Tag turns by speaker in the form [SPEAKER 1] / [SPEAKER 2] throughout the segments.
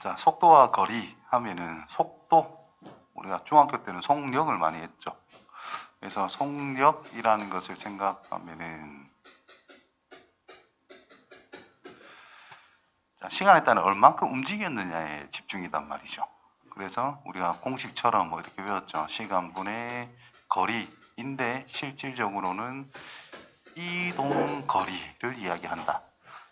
[SPEAKER 1] 자, 속도와 거리 하면은 속도, 우리가 중학교 때는 속력을 많이 했죠. 그래서 속력이라는 것을 생각하면은 자, 시간에 따라 얼만큼 움직였느냐에 집중이단 말이죠. 그래서 우리가 공식처럼 뭐 이렇게 배웠죠. 시간분의 거리인데 실질적으로는 이동 거리를 이야기한다.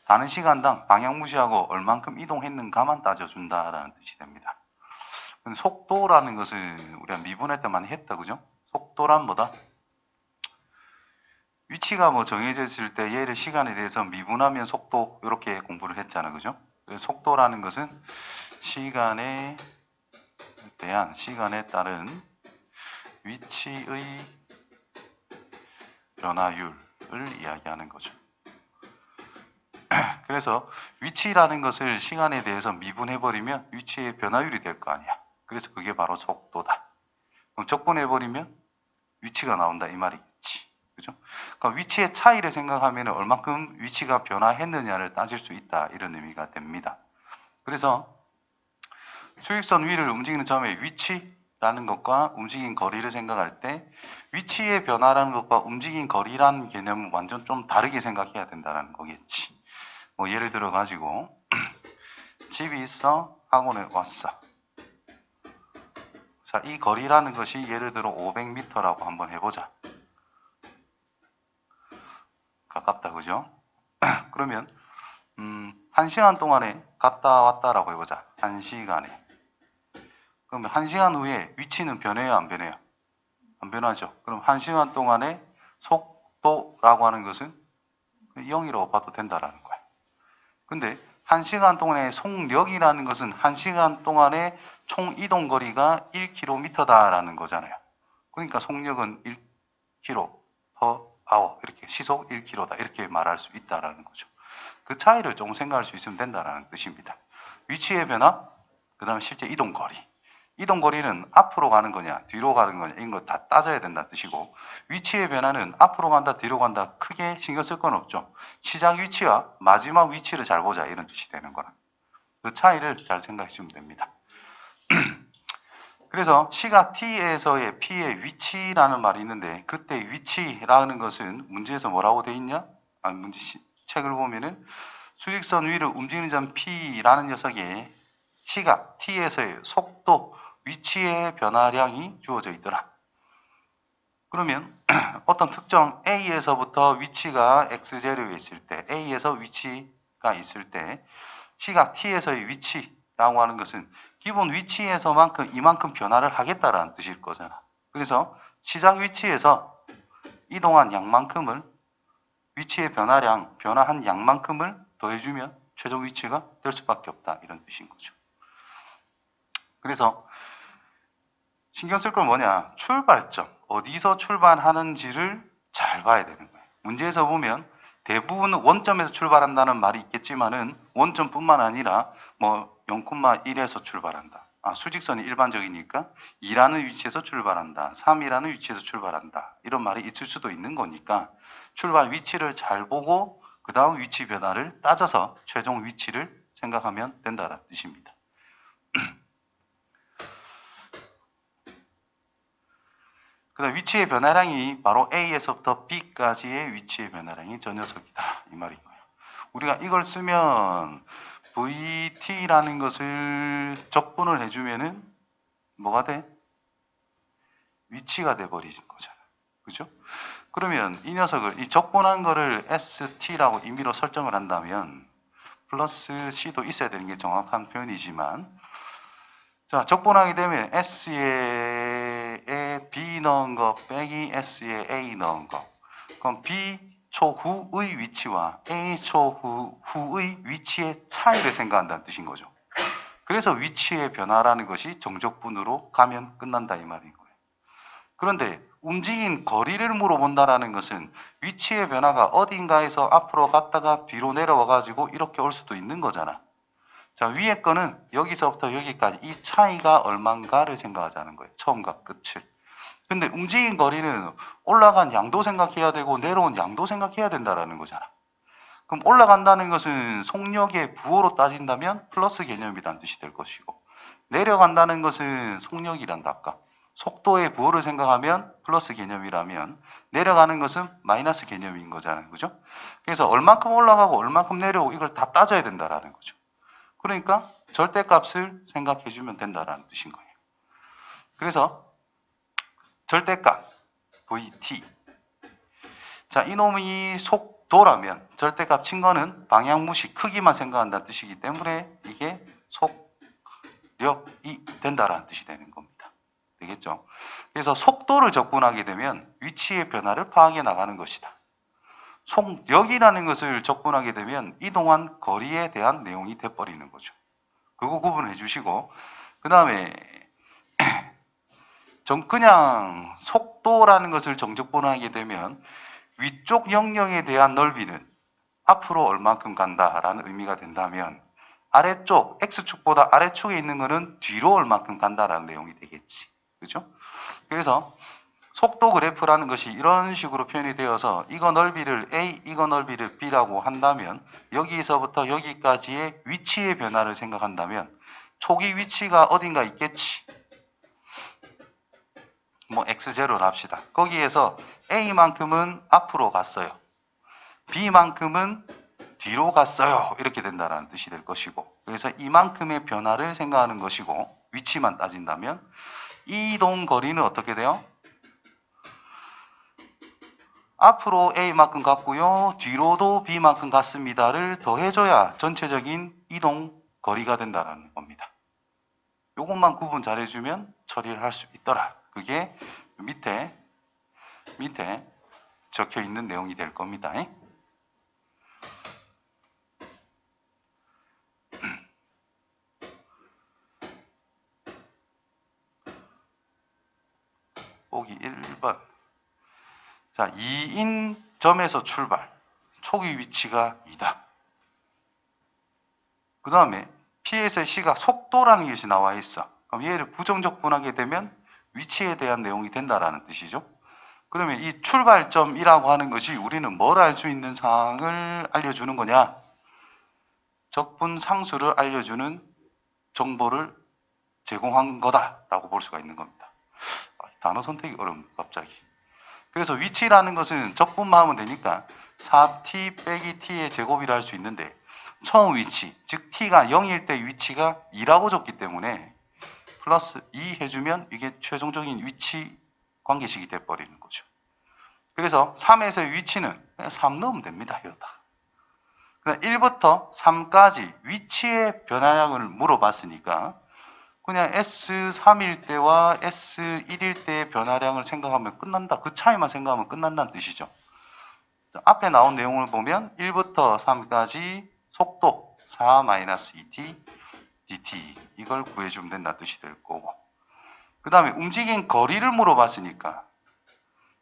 [SPEAKER 1] 가는 시간당 방향 무시하고 얼만큼 이동했는가만 따져준다라는 뜻이 됩니다. 근데 속도라는 것을 우리가 미분할 때 많이 했다, 그죠? 속도란 뭐다? 위치가 뭐 정해져 있을 때 얘를 시간에 대해서 미분하면 속도 이렇게 공부를 했잖아, 그죠? 그래서 속도라는 것은 시간에 따른 위치의 변화율을 이야기하는 거죠. 그래서 위치라는 것을 시간에 대해서 미분해버리면 위치의 변화율이 될 거 아니야. 그래서 그게 바로 속도다. 그럼 적분해버리면 위치가 나온다 이 말이겠지. 그죠? 그러니까 위치의 차이를 생각하면 얼만큼 위치가 변화했느냐를 따질 수 있다. 이런 의미가 됩니다. 그래서 수직선 위를 움직이는 점의 위치라는 것과 움직인 거리를 생각할 때 위치의 변화라는 것과 움직인 거리라는 개념은 완전 좀 다르게 생각해야 된다는 거겠지. 뭐 예를 들어 가지고 집이 있어, 학원에 왔어. 자, 이 거리라는 것이 예를 들어 500m라고 한번 해보자. 가깝다, 그죠? 그러면 1시간 동안에 갔다 왔다라고 해보자. 1시간에. 그러면 1시간 후에 위치는 변해요, 안 변해요? 안 변하죠. 그럼 1시간 동안의 속도라고 하는 것은 0이라고 봐도 된다라는 거야. 근데 1시간 동안의 속력이라는 것은 1시간 동안의 총 이동 거리가 1km다라는 거잖아요. 그러니까 속력은 1km/h 이렇게 시속 1km다 이렇게 말할 수 있다라는 거죠. 그 차이를 조금 생각할 수 있으면 된다라는 뜻입니다. 위치의 변화, 그 다음에 실제 이동 거리. 이동 거리는 앞으로 가는 거냐, 뒤로 가는 거냐, 이런 거 다 따져야 된다는 뜻이고, 위치의 변화는 앞으로 간다, 뒤로 간다, 크게 신경 쓸 건 없죠. 시작 위치와 마지막 위치를 잘 보자, 이런 뜻이 되는 거라. 그 차이를 잘 생각해 주면 됩니다. 그래서 시각 t에서의 p의 위치라는 말이 있는데, 그때 위치라는 것은 문제에서 뭐라고 돼 있냐? 책을 보면은 수직선 위를 움직이는 점 p라는 녀석의 시각 t에서의 속도, 위치의 변화량이 주어져 있더라. 그러면 어떤 특정 A에서부터 위치가 X자료에 있을 때, A에서 위치가 있을 때 시각 T에서의 위치라고 하는 것은 기본 위치에서만큼 이만큼 변화를 하겠다라는 뜻일 거잖아. 그래서 시작 위치에서 이동한 양만큼을 위치의 변화한 양만큼을 더해주면 최종 위치가 될 수밖에 없다. 이런 뜻인 거죠. 그래서 신경 쓸 건 뭐냐? 출발점. 어디서 출발하는지를 잘 봐야 되는 거예요. 문제에서 보면 대부분 원점에서 출발한다는 말이 있겠지만은 원점뿐만 아니라 뭐 0,1에서 출발한다. 수직선이 일반적이니까 2라는 위치에서 출발한다. 3이라는 위치에서 출발한다. 이런 말이 있을 수도 있는 거니까 출발 위치를 잘 보고 그 다음 위치 변화를 따져서 최종 위치를 생각하면 된다는 뜻입니다. 그 다음 위치의 변화량이 바로 A에서부터 B까지의 위치의 변화량이 저 녀석이다. 이 말인 거예요. 우리가 이걸 쓰면 VT라는 것을 적분을 해주면은 뭐가 돼? 위치가 돼버리는 거잖아. 그죠? 그러면 이 녀석을, 이 적분한 거를 ST라고 임의로 설정을 한다면 플러스 C도 있어야 되는 게 정확한 표현이지만 자, 적분하게 되면 S에 B 넣은 거 빼기 S에 A 넣은 거. 그럼 B 초후의 위치와 A 초후의 위치의 차이를 생각한다는 뜻인 거죠. 그래서 위치의 변화라는 것이 정적분으로 가면 끝난다 이 말인 거예요. 그런데 움직인 거리를 물어본다라는 것은 위치의 변화가 어딘가에서 앞으로 갔다가 뒤로 내려와 가지고 이렇게 올 수도 있는 거잖아. 자, 위에 거는 여기서부터 여기까지 이 차이가 얼만가를 생각하자는 거예요. 처음과 끝을. 근데 움직인 거리는 올라간 양도 생각해야 되고 내려온 양도 생각해야 된다라는 거잖아. 그럼 올라간다는 것은 속력의 부호로 따진다면 플러스 개념이라는 뜻이 될 것이고, 내려간다는 것은 속력이란다 아까. 속도의 부호를 생각하면 플러스 개념이라면 내려가는 것은 마이너스 개념인 거잖아요. 그죠? 그래서 얼만큼 올라가고 얼만큼 내려오고 이걸 다 따져야 된다라는 거죠. 그러니까 절대값을 생각해 주면 된다라는 뜻인 거예요. 그래서 절대값 VT. 자, 이놈이 속도라면 절대값 친 거는 방향 무시 크기만 생각한다는 뜻이기 때문에 이게 속력이 된다라는 뜻이 되는 겁니다. 되겠죠? 그래서 속도를 접근하게 되면 위치의 변화를 파악해 나가는 것이다. 속력이라는 것을 접근하게 되면 이동한 거리에 대한 내용이 돼버리는 거죠. 그거 구분해 주시고, 그 다음에 그냥 속도라는 것을 정적분하게 되면 위쪽 영역에 대한 넓이는 앞으로 얼만큼 간다라는 의미가 된다면 아래쪽, X축보다 아래쪽에 있는 것은 뒤로 얼만큼 간다라는 내용이 되겠지. 그죠? 그래서 속도 그래프라는 것이 이런 식으로 표현이 되어서 이거 넓이를 A, 이거 넓이를 B라고 한다면 여기서부터 여기까지의 위치의 변화를 생각한다면 초기 위치가 어딘가 있겠지. 뭐 X0를 합시다. 거기에서 A만큼은 앞으로 갔어요. B만큼은 뒤로 갔어요. 이렇게 된다는 뜻이 될 것이고, 그래서 이만큼의 변화를 생각하는 것이고, 위치만 따진다면 이동 거리는 어떻게 돼요? 앞으로 A만큼 갔고요. 뒤로도 B만큼 갔습니다를 더해줘야 전체적인 이동 거리가 된다는 겁니다. 이것만 구분 잘해주면 처리를 할 수 있더라. 그게 밑에 적혀 있는 내용이 될 겁니다. 보기 1번. 자, 2인 점에서 출발. 초기 위치가 2다. 그 다음에 P에서의 시각 속도라는 것이 나와 있어. 그럼 얘를 부정적분하게 되면 위치에 대한 내용이 된다라는 뜻이죠. 그러면 이 출발점이라고 하는 것이 우리는 뭘 알 수 있는 사항을 알려주는 거냐? 적분 상수를 알려주는 정보를 제공한 거다라고 볼 수가 있는 겁니다. 단어 선택이 어렵네 갑자기. 그래서 위치라는 것은 적분만 하면 되니까 4t 빼기 t의 제곱이라 할 수 있는데 처음 위치, 즉 t가 0일 때 위치가 2라고 줬기 때문에 플러스 2 해주면 이게 최종적인 위치 관계식이 돼버리는 거죠. 그래서 3에서의 위치는 그냥 3 넣으면 됩니다. 여기다. 1부터 3까지 위치의 변화량을 물어봤으니까 그냥 S3일 때와 S1일 때의 변화량을 생각하면 끝난다. 그 차이만 생각하면 끝난다는 뜻이죠. 앞에 나온 내용을 보면 1부터 3까지 속도 4-2t dt 이걸 구해주면 된다는 뜻이 될 거고, 그 다음에 움직인 거리를 물어봤으니까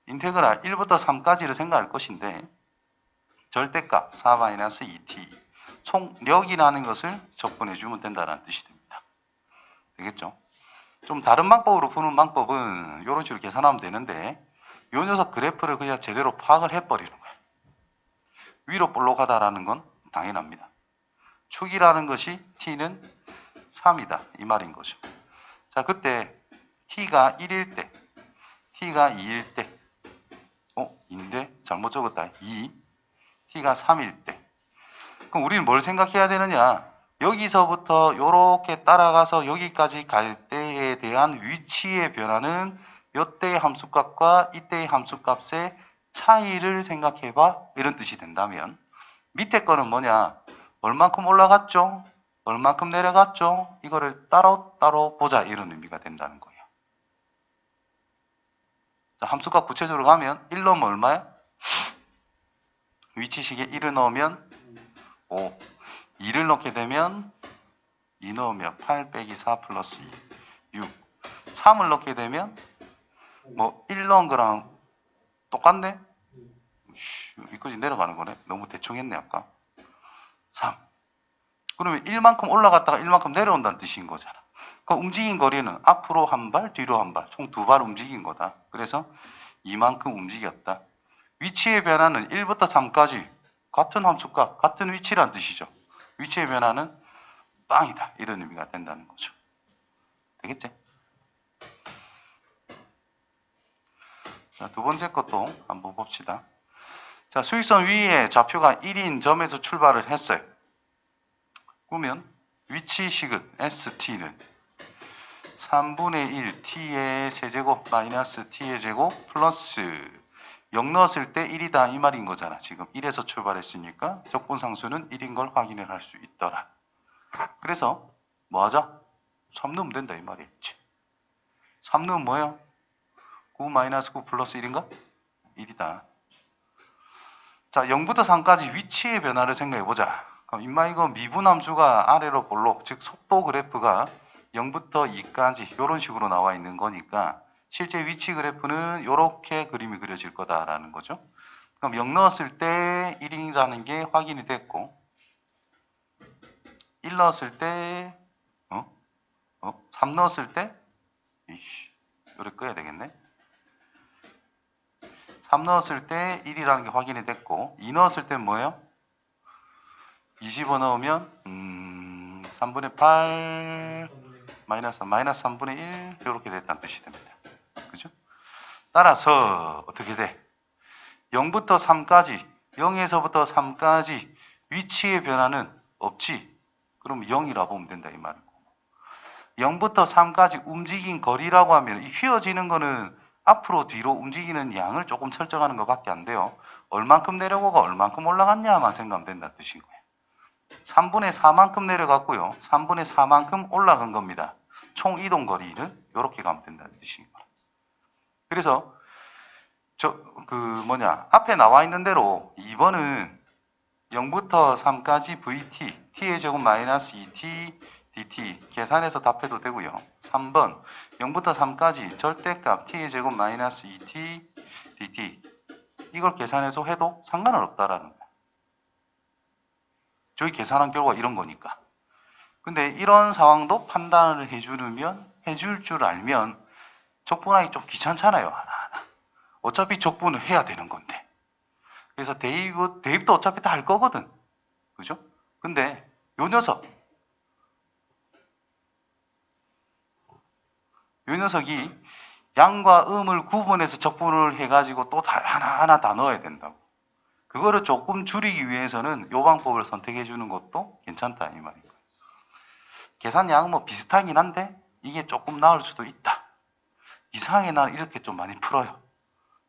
[SPEAKER 1] 인테그랄 1부터 3까지를 생각할 것인데 절대값 4-2t 총력이라는 것을 접근해주면 된다는 뜻이 됩니다. 되겠죠? 좀 다른 방법으로 푸는 방법은 이런 식으로 계산하면 되는데 이 녀석 그래프를 그냥 제대로 파악을 해버리는 거예요. 위로 볼록하다라는 건 당연합니다. 축이라는 것이 t는 3이다 이 말인 거죠. 자, 그때 t가 1일 때, t가 2일 때, 인데 잘못 적었다. 2, t가 3일 때. 그럼 우리는 뭘 생각해야 되느냐? 여기서부터 이렇게 따라가서 여기까지 갈 때에 대한 위치의 변화는 이때의 함수값과 이때의 함수값의 차이를 생각해봐 이런 뜻이 된다면 밑에 거는 뭐냐? 얼만큼 올라갔죠? 얼만큼 내려갔죠? 이거를 따로 보자 이런 의미가 된다는 거예요. 자, 함수값 구체적으로 가면 1 넣으면 얼마야? 위치식에 1을 넣으면 5, 2를 넣게 되면 2 넣으면 8 빼기 4 플러스 2, 6, 3을 넣게 되면 뭐 1 넣은 거랑 똑같네? 여기까지 내려가는 거네. 너무 대충 했네 아까. 3. 그러면 1만큼 올라갔다가 1만큼 내려온다는 뜻인 거잖아. 그 움직인 거리는 앞으로 한 발, 뒤로 한 발, 총 2발 움직인 거다. 그래서 이만큼 움직였다. 위치의 변화는 1부터 3까지 같은 함수값, 같은 위치란 뜻이죠. 위치의 변화는 빵이다. 이런 의미가 된다는 거죠. 되겠지? 자, 두 번째 것도 한번 봅시다. 자, 수익선 위에 좌표가 1인 점에서 출발을 했어요. 그러면 위치식은 ST는 3분의 1 t의 세제곱 마이너스 t의 제곱 플러스 0 넣었을 때 1이다 이 말인 거잖아. 지금 1에서 출발했으니까 적분상수는 1인 걸 확인을 할 수 있더라. 그래서 뭐 하자? 3 넣으면 된다 이 말이었지. 3 넣으면 뭐예요? 9 마이너스 9 플러스 1인가? 1이다. 자, 0부터 3까지 위치의 변화를 생각해보자. 그럼 임마 이거 미분함수가 아래로 볼록, 즉 속도 그래프가 0부터 2까지 이런 식으로 나와 있는 거니까 실제 위치 그래프는 이렇게 그림이 그려질 거다라는 거죠. 그럼 0 넣었을 때 1이라는 게 확인이 됐고 1 넣었을 때 3 넣었을 때 이렇게 꺼야 되겠네. 3 넣었을 때 1이라는 게 확인이 됐고 2 넣었을 때 뭐예요? 20원 넣으면 3분의 8 마이너스 3분의 1 이렇게 됐다는 뜻이 됩니다. 그죠? 따라서 어떻게 돼? 0부터 3까지 0에서부터 3까지 위치의 변화는 없지. 그럼 0이라고 보면 된다 이 말이고 0부터 3까지 움직인 거리라고 하면 이 휘어지는 거는 앞으로 뒤로 움직이는 양을 조금 설정하는 것밖에 안 돼요. 얼만큼 내려가고 얼만큼 올라갔냐만 생각하면 된다는 뜻인 거예요. 3분의 4만큼 내려갔고요. 3분의 4만큼 올라간 겁니다. 총 이동 거리는 이렇게 가면 된다는 뜻인 거예요. 그래서 앞에 나와 있는 대로 2번은 0부터 3까지 VT, T의 제곱 마이너스 2T, dt 계산해서 답해도 되고요. 3번 0부터 3까지 절대값 T의 제곱 마이너스 2T, dt 이걸 계산해서 해도 상관은 없다라는 거예요. 저희 계산한 결과 이런 거니까. 근데 이런 상황도 판단을 해줄 줄 알면 적분하기 좀 귀찮잖아요. 하나하나. 어차피 적분을 해야 되는 건데. 그래서 대입도 어차피 다 할 거거든. 그죠? 근데 요 녀석이 양과 음을 구분해서 적분을 해가지고 또 하나하나 다 넣어야 된다고. 그거를 조금 줄이기 위해서는 요 방법을 선택해 주는 것도 괜찮다 이 말이에요. 계산량은 뭐 비슷하긴 한데 이게 조금 나을 수도 있다. 이상하게 나는 이렇게 좀 많이 풀어요.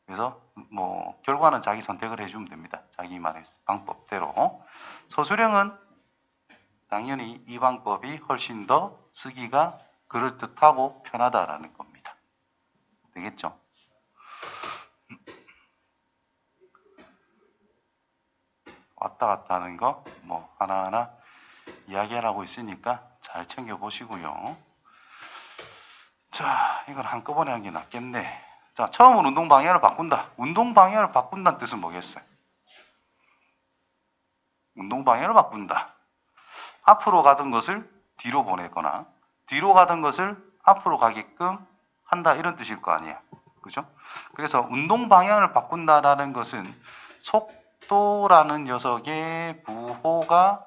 [SPEAKER 1] 그래서 뭐 결과는 자기 선택을 해주면 됩니다. 자기 말의 방법대로. 서술형은 당연히 이 방법이 훨씬 더 쓰기가 그럴듯하고 편하다라는 겁니다. 되겠죠? 왔다 갔다 하는 거 뭐 하나하나 이야기하라고 있으니까 잘 챙겨보시고요. 자, 이걸 한꺼번에 하는 게 낫겠네. 자, 처음으로 운동 방향을 바꾼다. 운동 방향을 바꾼다는 뜻은 뭐겠어요? 운동 방향을 바꾼다. 앞으로 가던 것을 뒤로 보내거나 뒤로 가던 것을 앞으로 가게끔 한다 이런 뜻일 거 아니에요. 그죠? 그래서 운동 방향을 바꾼다라는 것은 속도라는 녀석의 부호가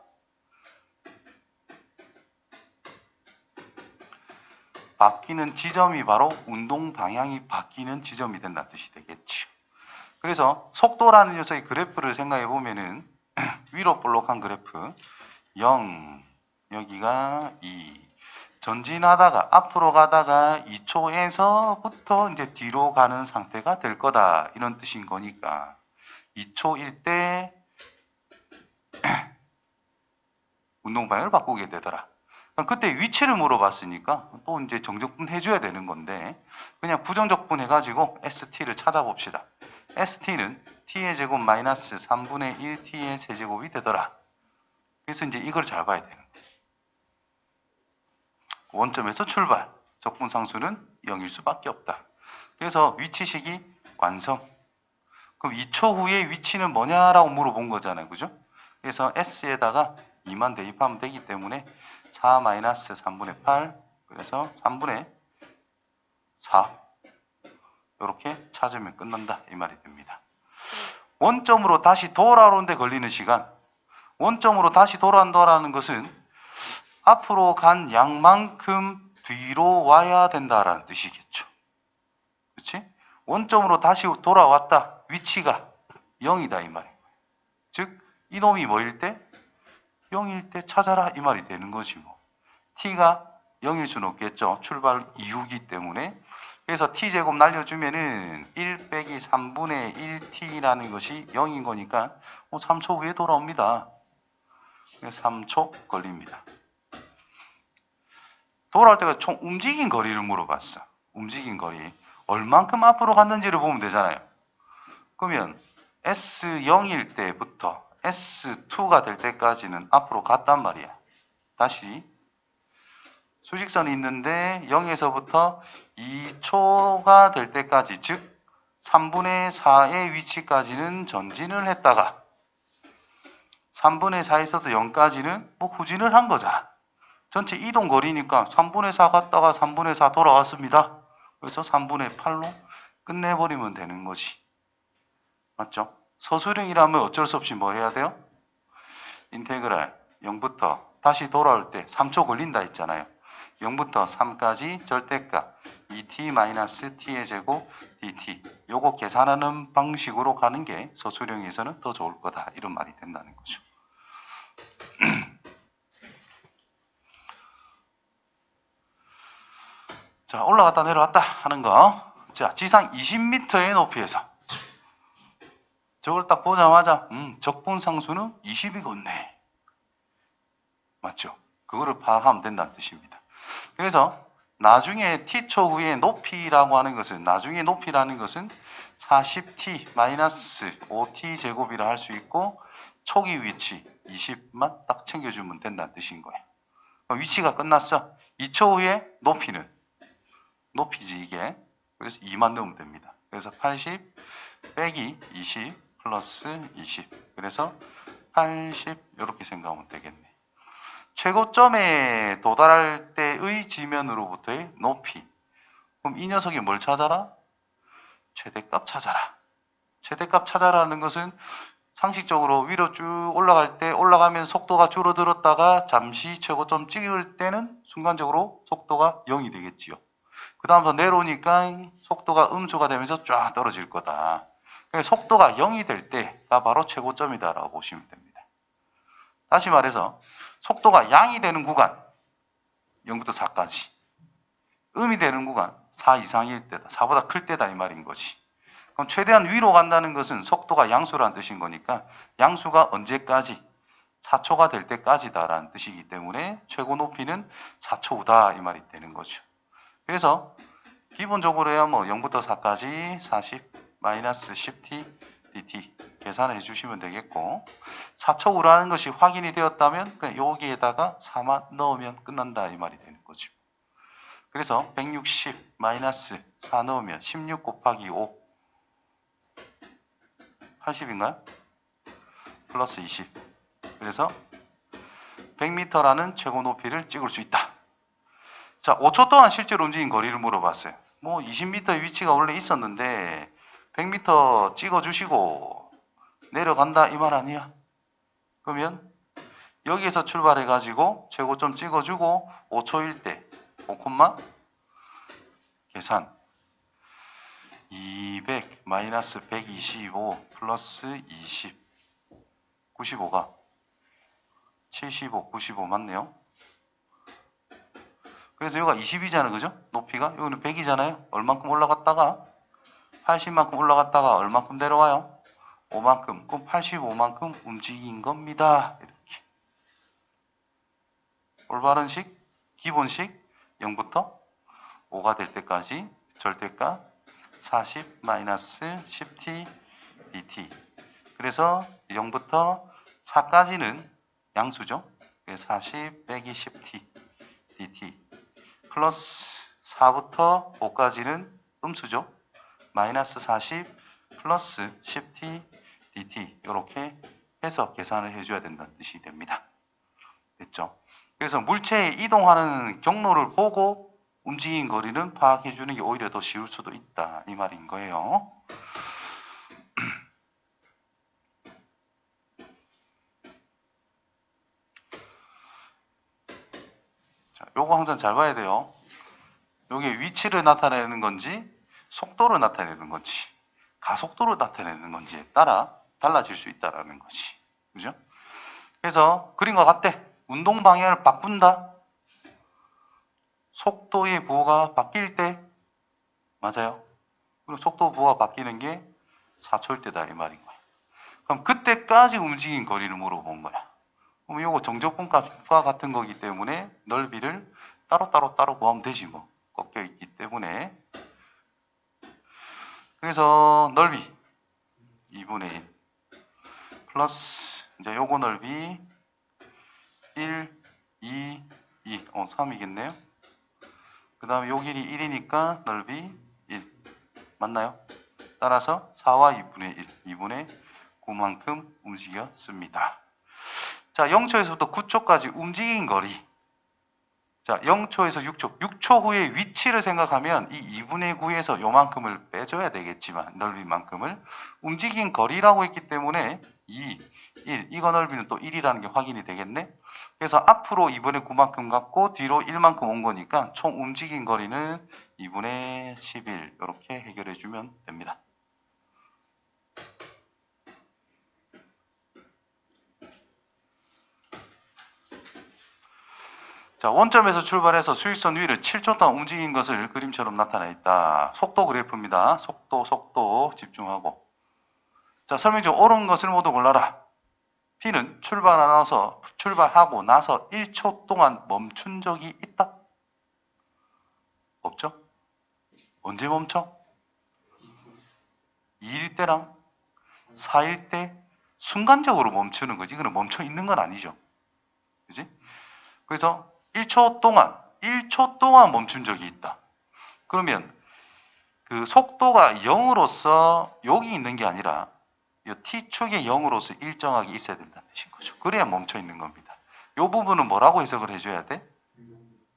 [SPEAKER 1] 바뀌는 지점이 바로 운동 방향이 바뀌는 지점이 된다는 뜻이 되겠죠. 그래서 속도라는 녀석의 그래프를 생각해 보면은 위로 볼록한 그래프 0 여기가 2 전진하다가 앞으로 가다가 2초에서부터 이제 뒤로 가는 상태가 될 거다 이런 뜻인 거니까 2초일 때 운동 방향을 바꾸게 되더라. 그때 위치를 물어봤으니까 또 이제 정적분 해줘야 되는 건데 그냥 부정적분 해가지고 ST를 찾아봅시다. ST는 T의 제곱 마이너스 3분의 1 T의 세제곱이 되더라. 그래서 이제 이걸 잘 봐야 돼요. 원점에서 출발. 적분상수는 0일 수밖에 없다. 그래서 위치식이 완성. 그럼 2초 후에 위치는 뭐냐라고 물어본 거잖아요. 그죠? 그래서 S에다가 2만 대입하면 되기 때문에 4 마이너스 3분의 8 그래서 3분의 4 이렇게 찾으면 끝난다 이 말이 됩니다. 원점으로 다시 돌아오는데 걸리는 시간, 원점으로 다시 돌아온다라는 것은 앞으로 간 양만큼 뒤로 와야 된다라는 뜻이겠죠. 그렇지? 원점으로 다시 돌아왔다. 위치가 0이다 이 말이에요. 즉 이놈이 뭐일 때? 0일 때 찾아라 이 말이 되는 거지 뭐. t가 0일 수는 없겠죠. 출발 이후기 때문에. 그래서 t제곱 날려주면은 1 빼기 3분의 1t라는 것이 0인 거니까 3초 후에 돌아옵니다. 3초 걸립니다. 돌아올 때가 총 움직인 거리를 물어봤어. 움직인 거리. 얼만큼 앞으로 갔는지를 보면 되잖아요. 그러면 S0일 때부터 S2가 될 때까지는 앞으로 갔단 말이야. 다시 수직선이 있는데 0에서부터 2초가 될 때까지, 즉 3분의 4의 위치까지는 전진을 했다가 3분의 4에서도 0까지는 뭐 후진을 한 거잖아. 전체 이동 거리니까 3분의 4 갔다가 3분의 4 돌아왔습니다. 그래서 3분의 8로 끝내버리면 되는 것이. 맞죠? 서술형이라면 어쩔 수 없이 뭐 해야 돼요? 인테그랄 0부터 다시 돌아올 때 3초 걸린다 했잖아요. 0부터 3까지 절대값 2t-t의 제곱 dt, 요거 계산하는 방식으로 가는 게 서술형에서는 더 좋을 거다, 이런 말이 된다는 거죠. 자, 올라갔다 내려왔다 하는 거. 자, 지상 20m의 높이에서 저걸 딱 보자마자 적분상수는 20이겠네. 맞죠? 그거를 파악하면 된다는 뜻입니다. 그래서 나중에 t초 후에 높이라고 하는 것은, 나중에 높이라는 것은 40t-5t 제곱이라 할 수 있고, 초기 위치 20만 딱 챙겨주면 된다는 뜻인 거예요. 위치가 끝났어. 2초 후에 높이는, 높이지 이게. 그래서 2만 넣으면 됩니다. 그래서 80 빼기 20 플러스 20. 그래서 80 이렇게 생각하면 되겠네. 최고점에 도달할 때의 지면으로부터의 높이. 그럼 이 녀석이 뭘 찾아라? 최대값 찾아라. 최대값 찾아라는 것은 상식적으로 위로 쭉 올라갈 때, 올라가면 속도가 줄어들었다가 잠시 최고점 찍을 때는 순간적으로 속도가 0이 되겠지요. 그 다음부터 내려오니까 속도가 음수가 되면서 쫙 떨어질 거다. 그러니까 속도가 0이 될 때가 바로 최고점이다라고 보시면 됩니다. 다시 말해서 속도가 양이 되는 구간, 0부터 4까지. 음이 되는 구간, 4 이상일 때다. 4보다 클 때다 이 말인 것이. 그럼 최대한 위로 간다는 것은 속도가 양수라는 뜻인 거니까 양수가 언제까지? 4초가 될 때까지다라는 뜻이기 때문에 최고 높이는 4초 후다 이 말이 되는 거죠. 그래서 기본적으로야 뭐 0부터 4까지 40-10t dt 계산해 주시면 되겠고, 4초 후라는 것이 확인이 되었다면 그냥 여기에다가 4만 넣으면 끝난다 이 말이 되는 거죠. 그래서 160-4 넣으면 16 곱하기 5 80인가요? 플러스 20. 그래서 100m라는 최고 높이를 찍을 수 있다. 자, 5초 동안 실제로 움직인 거리를 물어봤어요. 뭐 20m의 위치가 원래 있었는데 100m 찍어주시고 내려간다 이 말 아니야? 그러면 여기에서 출발해가지고 최고점 찍어주고 5초일 때 5, 계산 200 마이너스 125 플러스 20 95가 75, 95 맞네요. 그래서 여기가 20이잖아요. 그죠? 높이가. 여기는 100이잖아요. 얼만큼 올라갔다가 80만큼 올라갔다가 얼만큼 내려와요? 5만큼. 그럼 85만큼 움직인 겁니다. 이렇게. 올바른 식, 기본식 0부터 5가 될 때까지 절대값 40-10t dt. 그래서 0부터 4까지는 양수죠. 40 빼기 10t dt 플러스 4부터 5까지는 음수죠. 마이너스 40 플러스 10t dt 이렇게 해서 계산을 해줘야 된다는 뜻이 됩니다. 됐죠? 그래서 물체에 이동하는 경로를 보고 움직인 거리는 파악해주는 게 오히려 더 쉬울 수도 있다 이 말인 거예요. 자, 요거 항상 잘 봐야 돼요. 요게 위치를 나타내는 건지 속도를 나타내는 건지 가속도를 나타내는 건지에 따라 달라질 수 있다라는 거지. 그죠? 그래서 그림과 같대. 운동 방향을 바꾼다. 속도의 부호가 바뀔 때 맞아요. 그리고 속도 부호가 바뀌는 게 4초일 때다 이 말인 거야. 그럼 그때까지 움직인 거리를 물어본 거야. 그럼 이거 정적분 값과 같은 거기 때문에 넓이를 따로 구하면 되지 뭐. 꺾여 있기 때문에. 그래서 넓이 2분의 1 플러스 이제 요거 넓이 1, 2, 3이겠네요. 그 다음에 요 길이 1이니까 넓이 1 맞나요? 따라서 4와 2분의 1, 2분의 9만큼 움직였습니다. 자, 0초에서부터 9초까지 움직인 거리. 자, 0초에서 6초. 6초 후에 위치를 생각하면 이 2분의 9에서 요만큼을 빼줘야 되겠지만 넓이만큼을 움직인 거리라고 했기 때문에 2, 1. 이거 넓이는 또 1이라는 게 확인이 되겠네. 그래서 앞으로 2분의 9만큼 갖고 뒤로 1만큼 온 거니까 총 움직인 거리는 2분의 11 이렇게 해결해 주면 됩니다. 자, 원점에서 출발해서 수직선 위를 7초 동안 움직인 것을 그림처럼 나타나 있다. 속도 그래프입니다. 속도 집중하고. 자, 설명 중 옳은 것을 모두 골라라. P는 출발하고 나서 1초 동안 멈춘 적이 있다? 없죠? 언제 멈춰? 2일 때랑 4일 때 순간적으로 멈추는 거지. 이거는 멈춰 있는 건 아니죠. 그지? 그래서 1초 동안 멈춘 적이 있다. 그러면 그 속도가 0으로서 여기 있는 게 아니라 이 T축의 0으로서 일정하게 있어야 된다는 뜻인 거죠. 그래야 멈춰 있는 겁니다. 이 부분은 뭐라고 해석을 해줘야 돼?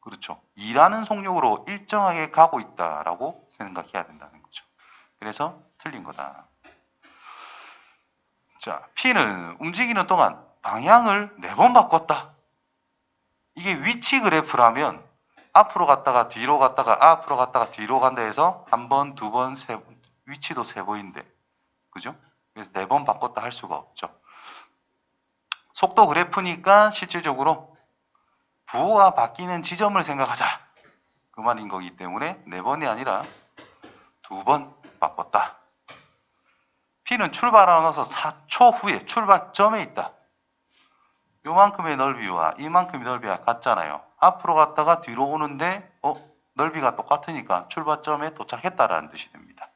[SPEAKER 1] 그렇죠. 2라는 속력으로 일정하게 가고 있다라고 생각해야 된다는 거죠. 그래서 틀린 거다. 자, P는 움직이는 동안 방향을 4번 바꿨다. 이게 위치 그래프라면 앞으로 갔다가 뒤로 갔다가 앞으로 갔다가 뒤로 간다 해서 한 번, 두 번, 세 번, 위치도 세 번인데, 그죠? 그래서 4번 바꿨다 할 수가 없죠. 속도 그래프니까 실질적으로 부호가 바뀌는 지점을 생각하자. 그 말인 거기 때문에 4번이 아니라 2번 바꿨다. P는 출발하고 나서 4초 후에 출발점에 있다. 요만큼의 넓이와 이만큼의 넓이가 같잖아요. 앞으로 갔다가 뒤로 오는데 넓이가 똑같으니까 출발점에 도착했다라는 뜻이 됩니다.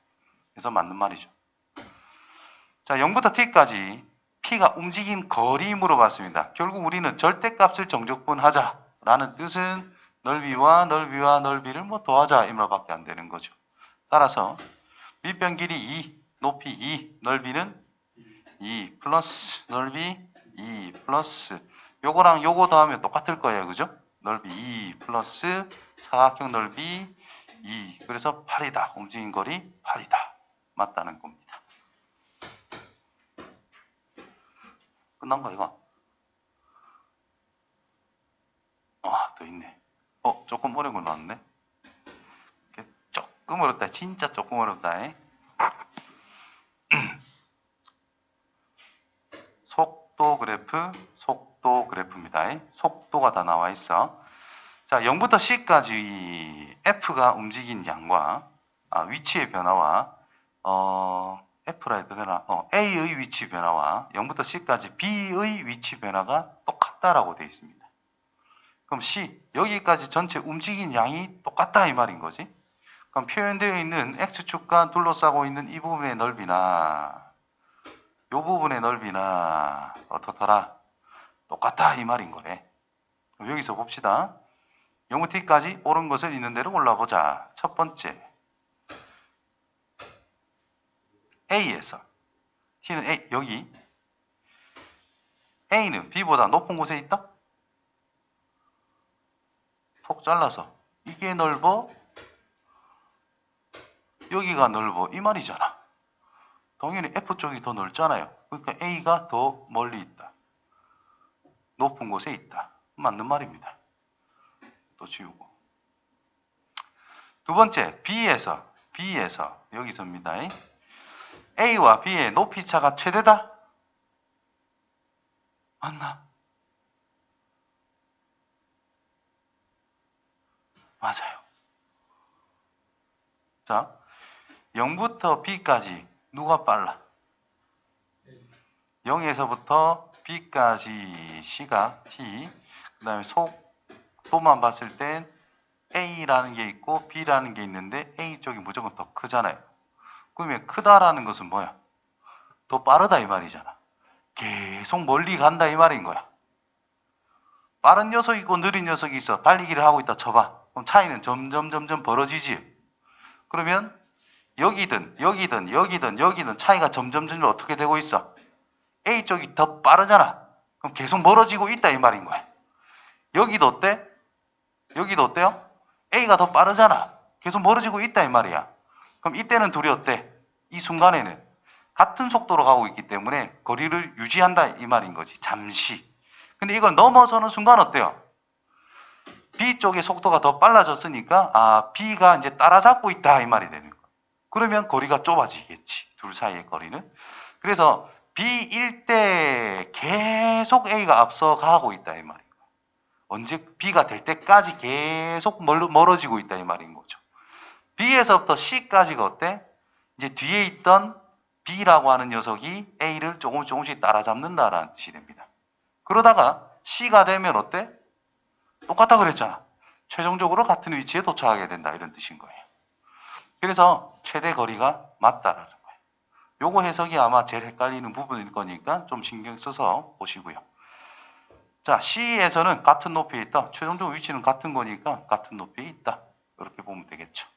[SPEAKER 1] 그래서 맞는 말이죠. 자, 0부터 t까지 P가 움직인 거리 물어봤습니다. 결국 우리는 절대값을 정적분하자라는 뜻은 넓이를 뭐 더하자 이 말밖에 안 되는 거죠. 따라서 밑변 길이 2, 높이 2, 넓이는 2 플러스 넓이 2 플러스 요거랑 요거 더하면 똑같을 거예요. 그죠? 넓이 2 플러스 사각형 넓이 2. 그래서 8이다. 움직인 거리 8이다. 맞다는 겁니다. 끝난 거 이거? 더 있네. 조금 어려운 걸 나왔네. 조금 어렵다. 진짜 조금 어렵다. 속도 그래프입니다. 속도가 다 나와 있어. 자, 0부터 C까지 F가 움직인 양과 위치의 변화와 F라의 변화, A의 위치 변화와 0부터 C까지 B의 위치 변화가 똑같다라고 되어 있습니다. 그럼 C, 여기까지 전체 움직인 양이 똑같다 이 말인 거지. 그럼 표현되어 있는 X축과 둘러싸고 있는 이 부분의 넓이나 이 부분의 넓이나 어떻더라? 똑같다 이 말인 거래. 그럼 여기서 봅시다. 0부터 T까지 옳은 것을 있는 대로 골라보자. 첫 번째 A에서 T는 A, 여기 A는 B보다 높은 곳에 있다? 톡 잘라서 이게 넓어? 여기가 넓어 이 말이잖아. 당연히 F쪽이 더 넓잖아요. 그러니까 A가 더 멀리 있다. 높은 곳에 있다. 맞는 말입니다. 또 또 지우고. 두 번째, B에서 여기서입니다. A와 B의 높이 차가 최대다? 맞나? 맞아요. 자, 0부터 B까지 누가 빨라? 0에서부터 B까지 C가 T, 그 다음에 속도만 봤을 땐 A라는 게 있고 B라는 게 있는데 A 쪽이 무조건 더 크잖아요. 그러면 크다라는 것은 뭐야? 더 빠르다 이 말이잖아. 계속 멀리 간다 이 말인 거야. 빠른 녀석이 있고 느린 녀석이 있어. 달리기를 하고 있다 쳐봐. 그럼 차이는 점점 벌어지지. 그러면 여기든 차이가 점점 어떻게 되고 있어? A 쪽이 더 빠르잖아. 그럼 계속 멀어지고 있다 이 말인 거야. 여기도 어때? 여기도 어때요? A가 더 빠르잖아. 계속 멀어지고 있다 이 말이야. 그럼 이때는 둘이 어때? 이 순간에는 같은 속도로 가고 있기 때문에 거리를 유지한다 이 말인 거지. 잠시. 근데 이걸 넘어서는 순간 어때요? B 쪽의 속도가 더 빨라졌으니까 B가 이제 따라잡고 있다 이 말이 되는 거야. 그러면 거리가 좁아지겠지. 둘 사이의 거리는. 그래서 B일 때 계속 A가 앞서가고 있다 이 말인 거야. 언제 B가 될 때까지 계속 멀어지고 있다 이 말인 거죠. B에서부터 C까지가 어때? 이제 뒤에 있던 B라고 하는 녀석이 A를 조금씩 따라잡는다라는 뜻이 됩니다. 그러다가 C가 되면 어때? 똑같다 그랬잖아. 최종적으로 같은 위치에 도착하게 된다 이런 뜻인 거예요. 그래서 최대 거리가 맞다라는 거예요. 요거 해석이 아마 제일 헷갈리는 부분일 거니까 좀 신경 써서 보시고요. 자, C에서는 같은 높이에 있다. 최종적 위치는 같은 거니까 같은 높이에 있다. 이렇게 보면 되겠죠.